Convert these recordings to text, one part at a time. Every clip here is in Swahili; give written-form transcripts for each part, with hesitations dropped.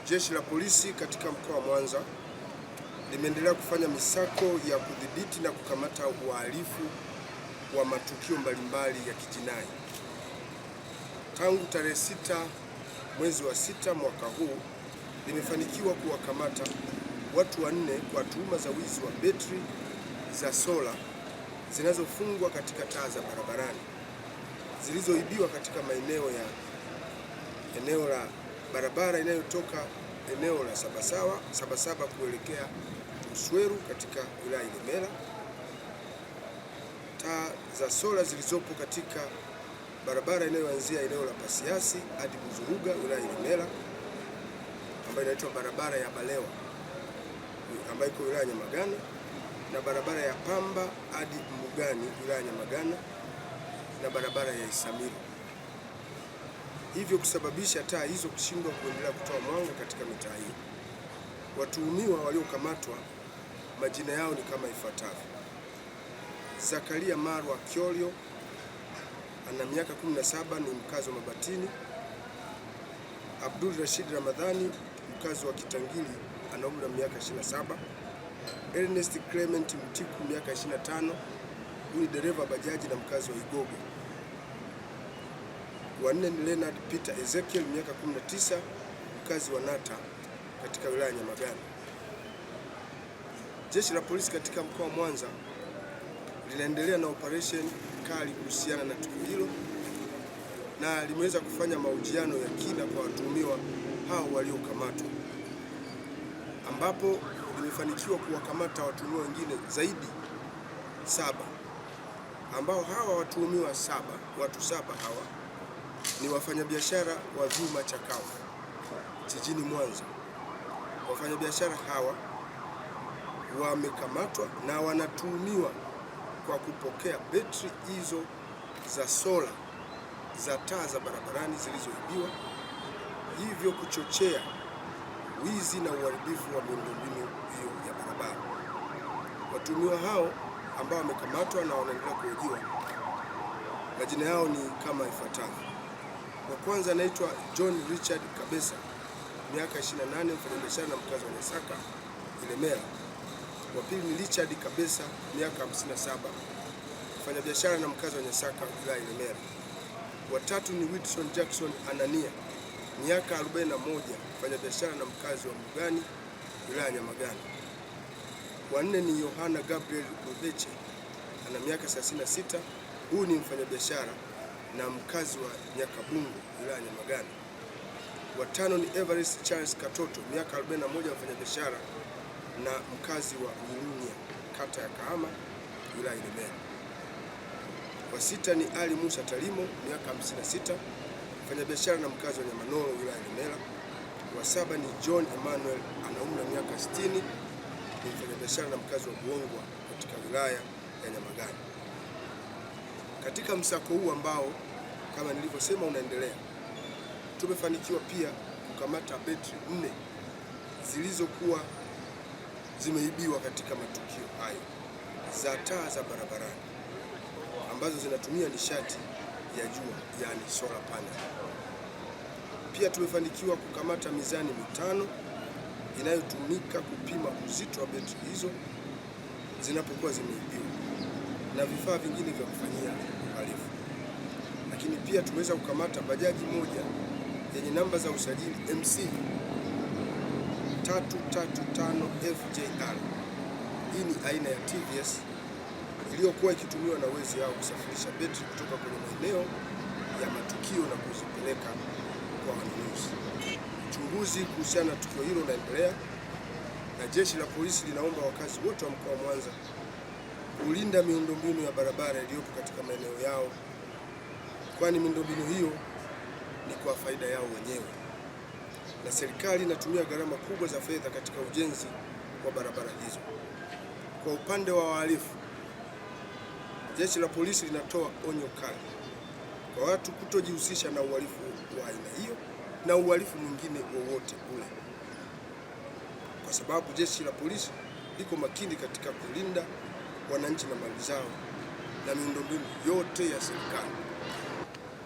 Jeshi la Polisi katika mkoa wa Mwanza limeendelea kufanya misako ya kudhibiti na kukamata uhalifu wa matukio mbalimbali ya kijinai. Tangu tarehe 6 mwezi wa 6 mwaka huu limefanikiwa kuwakamata watu 4 kwa tuhuma za wizi wa betri za sola zinazofungwa katika taa za barabarani zilizoibiwa katika eneo la barabara inayotoka eneo la Sabasaba kuelekea Usweru katika wilaya ya Ilemela. Taa za sola zilizopo katika barabara inayoanzia eneo la Pasiasi hadi Buzuruga wilaya ya Ilemela, ambayo inaitwa barabara ya Balewa ambayo iko wilaya ya Nyamagana, na barabara ya Pamba hadi Mbugani wilaya ya Nyamagana, na barabara ya Isamilo, hivyo kusababisha taa hizo kushindwa kuendelea kutoa mwanga katika mitaa hiyo. Watuhumiwa waliokamatwa majina yao ni kama ifuatavyo: Zakaria Marwa Kyolyo ana miaka 17, ni mkazi wa Mabatini. Abdul Rashid Ramadhani mkazi wa Kitangili ana umri wa miaka 27. Ernest Clement Mtiku miaka 25, huyu ni dereva bajaji na mkazi wa Igogo. Wanne ni Leonard Peter Ezekiel miaka 19, mkazi wa Nata katika wilaya ya Nyamagana. Jeshi la Polisi katika mkoa wa Mwanza linaendelea na operation kali kuhusiana na tukio hilo na limeweza kufanya mahojiano ya kina kwa watuhumiwa hao waliokamatwa, ambapo limefanikiwa kuwakamata watuhumiwa wengine zaidi 7, ambao hawa watuhumiwa watu saba hawa ni wafanyabiashara wa vyuma chakavu jijini Mwanza. Wafanyabiashara hawa wamekamatwa na wanatuhumiwa kwa kupokea betri hizo za sola za taa za barabarani zilizoibiwa, hivyo kuchochea wizi na uharibifu wa miundombinu hiyo ya barabara. Watuhumiwa hao ambao wamekamatwa na wanaendelea kuhojiwa, majina yao ni kama ifuatavyo. Wa kwanza anaitwa John Richard Kabesa miaka 28, mfanyabiashara na mkazi wa Nyasaka Ilemela. Wa pili ni Richard Kabesa miaka 57, mfanyabiashara na mkazi wa Nyasaka wilaya Ilemela. Wa tatu ni Wilson Jackson Anania miaka 41, mfanyabiashara na mkazi wa Mbugani wilaya Nyamagana. Wa nne ni Yohana Gabriel Udeche ana miaka 36, huyu ni mfanyabiashara na mkazi wa Nyakabungu wilaya Nyamagana. Wa tano ni Everest Charles Katoto miaka 41, mfanyabiashara na mkazi wa Urunya kata ya Kahama wilaya Ilemela. Wa sita ni Ali Musa Talimo miaka 56, mfanyabiashara na mkazi wa Nyamanoro wilaya Ilemela. Wa saba ni John Emmanuel ana umri wa miaka 60, ni mfanyabiashara na mkazi wa Buongwa katika wilaya ya Nyamagana. Katika msako huu ambao kama nilivyosema unaendelea, tumefanikiwa pia kukamata betri 4 zilizokuwa zimeibiwa katika matukio hayo za taa za barabarani ambazo zinatumia nishati ya jua, yani solar panel. Pia tumefanikiwa kukamata mizani 5 inayotumika kupima uzito wa betri hizo zinapokuwa zimeibiwa na vifaa vingine vya kufanyia uhalifu. Lakini pia tumeweza kukamata bajaji moja yenye namba za usajili MC 335 FJR. Hii ni aina ya TVS iliyokuwa ikitumiwa na wezi hao kusafirisha betri kutoka kwenye maeneo ya matukio na kuzipeleka kwa wanunuzi. Uchunguzi kuhusiana na tukio hilo unaendelea na Jeshi la Polisi linaomba wakazi wote wa mkoa wa Mwanza kulinda miundombinu ya barabara iliyopo katika maeneo yao, kwani miundombinu hiyo ni kwa faida yao wenyewe, na serikali inatumia gharama kubwa za fedha katika ujenzi wa barabara hizo. Kwa upande wa wahalifu, Jeshi la Polisi linatoa onyo kali kwa watu kutojihusisha na uhalifu wa aina hiyo na uhalifu mwingine wowote ule, kwa sababu Jeshi la Polisi liko makini katika kulinda wananchi na mali zao na miundombinu yote ya serikali.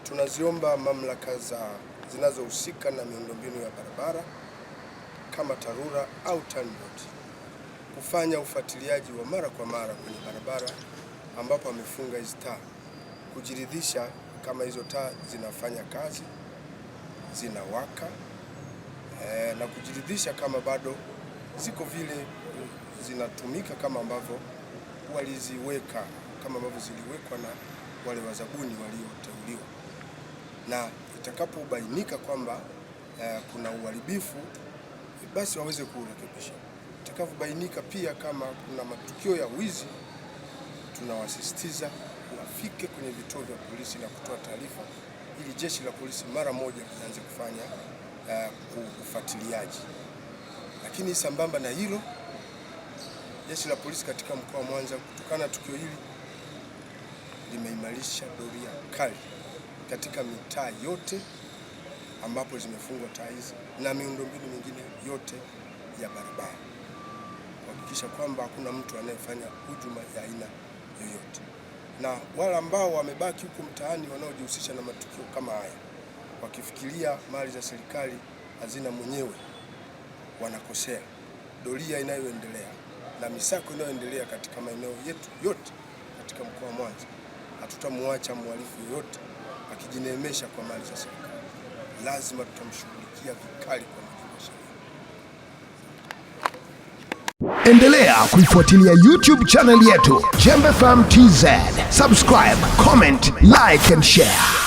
Tunaziomba mamlaka zinazohusika na miundombinu ya barabara kama TARURA au TANROADS kufanya ufuatiliaji wa mara kwa mara kwenye barabara ambapo amefunga hizo taa, kujiridhisha kama hizo taa zinafanya kazi, zinawaka, na kujiridhisha kama bado ziko vile zinatumika kama ambavyo waliziweka, kama ambavyo ziliwekwa na wale wazabuni walioteuliwa, na itakapobainika kwamba kuna uharibifu basi waweze kurekebisha. Itakapobainika pia kama kuna matukio ya wizi, tunawasisitiza wafike kwenye vituo vya polisi na kutoa taarifa ili jeshi la polisi mara moja lianze kufanya ufuatiliaji. Lakini sambamba na hilo, jeshi la polisi katika mkoa wa Mwanza kutokana na tukio hili limeimarisha doria kali katika mitaa yote ambapo zimefungwa taa hizi na miundombinu mingine yote ya barabara, kuhakikisha kwamba hakuna mtu anayefanya hujuma ya aina yoyote. Na wale ambao wamebaki huko mtaani wanaojihusisha na matukio kama haya, wakifikiria mali za serikali hazina mwenyewe, wanakosea. Doria inayoendelea na misako inayoendelea katika maeneo yetu yote katika mkoa wa Mwanza, hatutamwacha mhalifu yoyote akijineemesha kwa mali za serikali. Lazima tutamshughulikia vikali kwa mujibu wa sheria. Endelea kuifuatilia YouTube channel yetu Jembe FM TZ. Subscribe, comment, like and share.